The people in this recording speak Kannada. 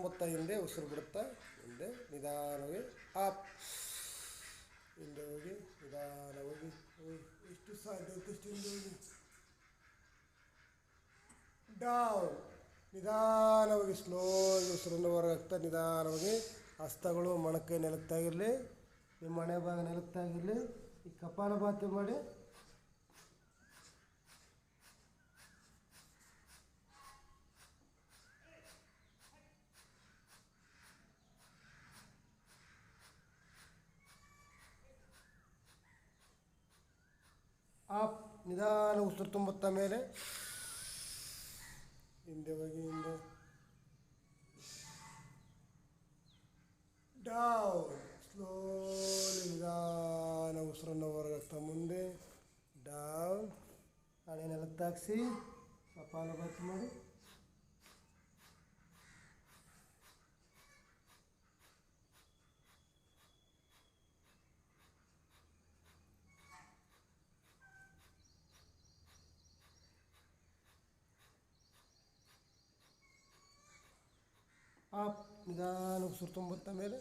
ಮೊತ್ತ ಹಿಂದೆ ಉಸಿರು ಬಿಡುತ್ತಾ ಹಿಂದೆ ನಿಧಾನವಾಗಿ ಅಪ್, ಹಿಂದೆ ಹೋಗಿ ನಿಧಾನವಾಗಿ ಎಷ್ಟು ಸಾಧ್ಯ ಇದ್ದಷ್ಟು ಹಿಂದೆ ಹೋಗಿ ಡೌನ್, ನಿಧಾನವಾಗಿ ಸ್ಲೋಗಿ ಉಸಿರನ್ನು ಹೊರಗಾಗ್ತಾ ನಿಧಾನವಾಗಿ ಹಸ್ತಗಳು ಮೊಣಕೈ ನೆಲಕ್ತಾಗಿರಲಿ, ನಿಮ್ಮ ಮನೆ ಭಾಗ ನೆಲಕ್ತಾಗಿರಲಿ. ಈ ಕಪಾಲಭಾತಿ ಮಾಡಿ ಅಪ್, ನಿಧಾನ ಉಸಿರು ತುಂಬುತ್ತಾ ಮೇಲೆ ಹಿಂದೆ ಹೋಗಿ ಹಿಂದೆ ಡೌನ್, ಸ್ಲೋಲಿ ನಿಧಾನ ಉಸಿರನ್ನು ಹೊರಗಾಗ್ತಾ ಮುಂದೆ ಡೌನ್, ಹಣೆ ನೆಲಕ್ತಾಗಿಸಿ ಕಪಾಲಭಾತಿ ಮಾಡಿ ಅಪ್, ನಿಧಾನ ಉಸಿರು ತುಂಬುತ್ತಾ ಮೇಲೆ